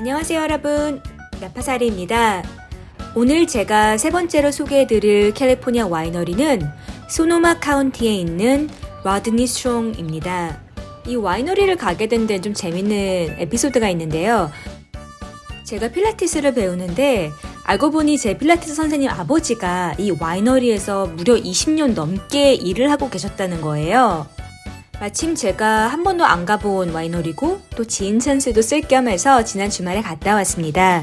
안녕하세요 여러분, 나파사리입니다. 오늘 제가 세 번째로 소개해드릴 캘리포니아 와이너리는 소노마 카운티에 있는 로드니 스트롱입니다. 이 와이너리를 가게 된 데는 좀 재밌는 에피소드가 있는데요. 제가 필라테스를 배우는데 알고 보니 제 필라테스 선생님 아버지가 이 와이너리에서 무려 20년 넘게 일을 하고 계셨다는 거예요. 마침 제가 한 번도 안 가본 와이너리고 또 지인 찬스도 쓸 겸 해서 지난 주말에 갔다 왔습니다.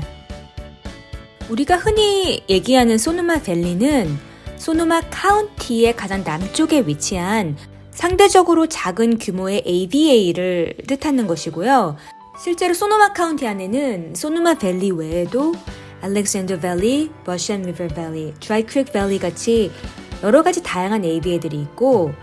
우리가 흔히 얘기하는 소노마 밸리는 소노마 카운티의 가장 남쪽에 위치한 상대적으로 작은 규모의 AVA를 뜻하는 것이고요. 실제로 소노마 카운티 안에는 소노마 밸리 외에도 알렉산더 밸리, 버시안 리버 밸리, 드라이 크릭 밸리 같이 여러 가지 다양한 AVA들이 있고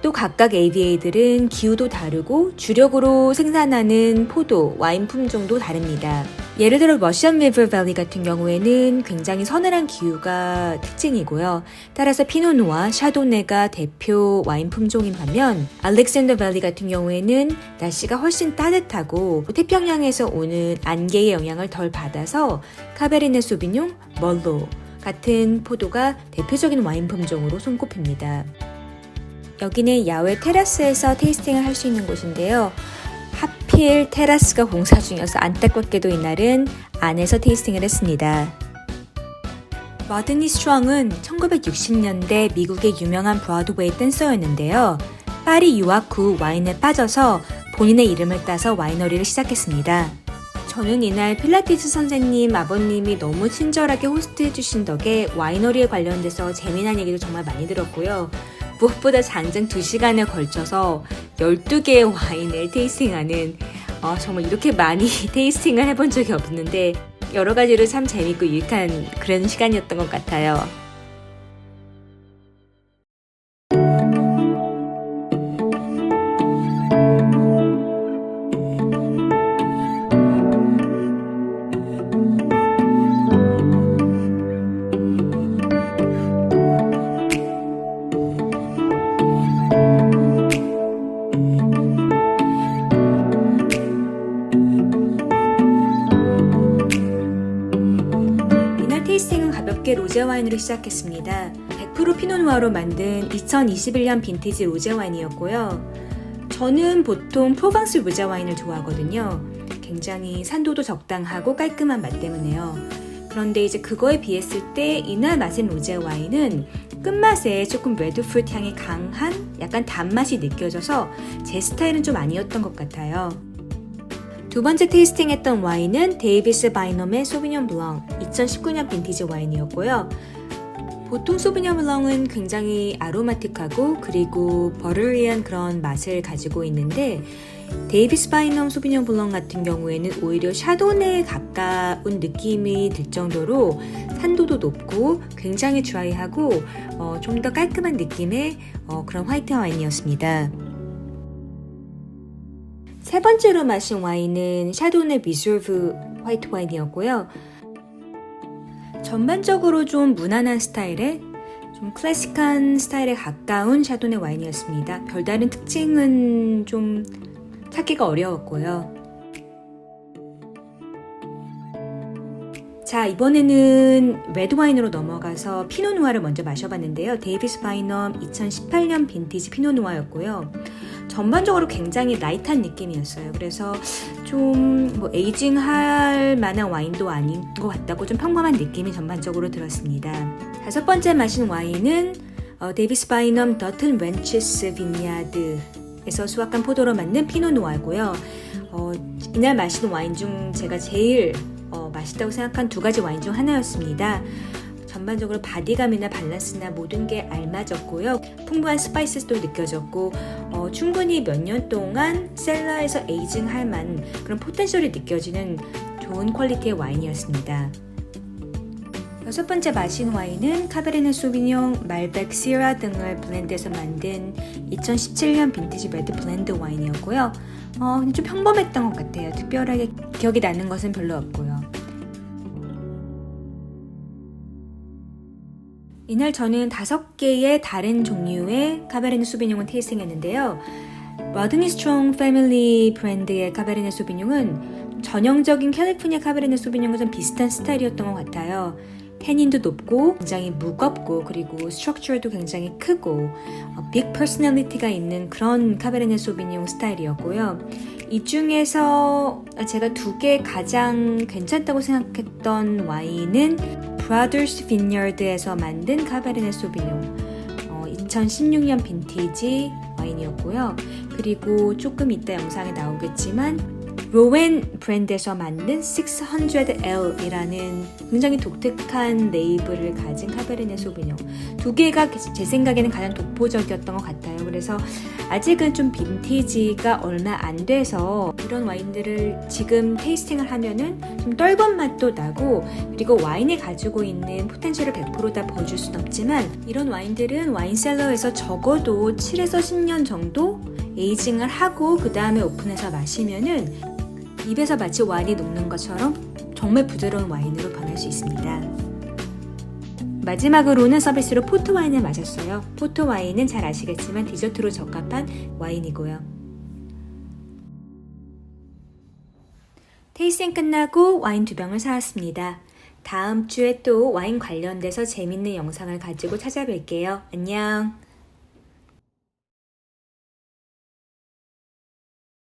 또 각각 AVA들은 기후도 다르고 주력으로 생산하는 포도, 와인 품종도 다릅니다. 예를 들어 버시안 리버 밸리 같은 경우에는 굉장히 서늘한 기후가 특징이고요. 따라서 피노누아, 샤도네가 대표 와인 품종인 반면 알렉산더 밸리 같은 경우에는 날씨가 훨씬 따뜻하고 태평양에서 오는 안개의 영향을 덜 받아서 카베르네 소비뇽, 멀로 같은 포도가 대표적인 와인 품종으로 손꼽힙니다. 여기는 야외 테라스에서 테이스팅을 할 수 있는 곳인데요. 하필 테라스가 공사 중이어서 안타깝게도 이날은 안에서 테이스팅을 했습니다. 로드니 스트롱은 1960년대 미국의 유명한 브로드웨이 댄서였는데요. 파리 유학 후 와인에 빠져서 본인의 이름을 따서 와이너리를 시작했습니다. 저는 이날 필라테스 선생님 아버님이 너무 친절하게 호스트해 주신 덕에 와이너리에 관련돼서 재미난 얘기도 정말 많이 들었고요. 무엇보다 장장 2시간에 걸쳐서 12개의 와인을 테이스팅하는 정말 이렇게 많이 테이스팅을 해본 적이 없는데 여러 가지로 참 재밌고 유익한 그런 시간이었던 것 같아요. 테이스팅은 가볍게 로제 와인으로 시작했습니다. 100% 피노누아로 만든 2021년 빈티지 로제 와인이었고요. 저는 보통 프로방스 로제 와인을 좋아하거든요. 굉장히 산도도 적당하고 깔끔한 맛 때문에요. 그런데 이제 그거에 비했을 때 이날 마신 로제 와인은 끝맛에 조금 레드프루트 향이 강한 약간 단맛이 느껴져서 제 스타일은 좀 아니었던 것 같아요. 두 번째 테이스팅했던 와인은 데이비스 바이넘의 소비뇽 블랑 2019년 빈티지 와인이었고요. 보통 소비뇽 블랑은 굉장히 아로마틱하고 그리고 버터리한 그런 맛을 가지고 있는데 데이비스 바이넘 소비뇽 블랑 같은 경우에는 오히려 샤도네에 가까운 느낌이 들 정도로 산도도 높고 굉장히 드라이하고 좀 더 깔끔한 느낌의 그런 화이트 와인이었습니다. 세 번째로 마신 와인은 샤도네 리저브 화이트 와인이었고요. 전반적으로 좀 무난한 스타일의 좀 클래식한 스타일에 가까운 샤도네 와인이었습니다. 별다른 특징은 좀 찾기가 어려웠고요. 자, 이번에는 레드 와인으로 넘어가서 피노누아를 먼저 마셔봤는데요. 데이비스 바이넘 2018년 빈티지 피노누아였고요. 전반적으로 굉장히 라이트한 느낌이었어요. 그래서 좀 뭐 에이징할 만한 와인도 아닌 것 같다고 좀 평범한 느낌이 전반적으로 들었습니다. 다섯 번째 마신 와인은 데이비스 바이넘 더튼 렌치스 빈야드에서 수확한 포도로 만든 피노누아고요. 이날 마신 와인 중 제가 제일 맛있다고 생각한 두 가지 와인 중 하나였습니다. 전반적으로 바디감이나 밸런스나 모든 게 알맞았고요. 풍부한 스파이스도 느껴졌고 충분히 몇 년 동안 셀러에서 에이징할 만한 그런 포텐셜이 느껴지는 좋은 퀄리티의 와인이었습니다. 여섯 번째 마신 와인은 카베르네 소비뇽, 말백, 시라 등을 블렌드해서 만든 2017년 빈티지 레드 블렌드 와인이었고요. 좀 평범했던 것 같아요. 특별하게 기억이 나는 것은 별로 없고요. 이날 저는 5개의 다른 종류의 카베르네 소비뇽을 테이스팅했는데요. 로드니 스트롱 패밀리 브랜드의 카베르네 소비뇽은 전형적인 캘리포니아 카베르네 소비뇽과 좀 비슷한 스타일이었던 것 같아요. 태닌도 높고 굉장히 무겁고 그리고 스트럭처도 굉장히 크고 빅 퍼스널리티가 있는 그런 카베르네 소비뇽 스타일이었고요. 이 중에서 제가 두 개 가장 괜찮다고 생각했던 와인은 Brothers Vineyard에서 만든 카베르네 소비뇽 2016년 빈티지 와인이었고요. 그리고 조금 이따 영상에 나오겠지만 로웬 브랜드에서 만든 600L이라는 굉장히 독특한 레이블을 가진 카베르네 소비뇽 두 개가 제 생각에는 가장 독보적이었던 것 같아요. 그래서 아직은 좀 빈티지가 얼마 안 돼서 이런 와인들을 지금 테이스팅을 하면은 좀 떫은 맛도 나고 그리고 와인이 가지고 있는 포텐셜을 100%다 보여줄 순 없지만 이런 와인들은 와인셀러에서 적어도 7에서 10년 정도 에이징을 하고 그 다음에 오픈해서 마시면은 입에서 마치 와인이 녹는 것처럼 정말 부드러운 와인으로 변할 수 있습니다. 마지막으로는 서비스로 포트와인을 마셨어요. 포트와인은 잘 아시겠지만 디저트로 적합한 와인이고요. 테이스팅 끝나고 와인 2병을 사왔습니다. 다음 주에 또 와인 관련돼서 재밌는 영상을 가지고 찾아뵐게요. 안녕!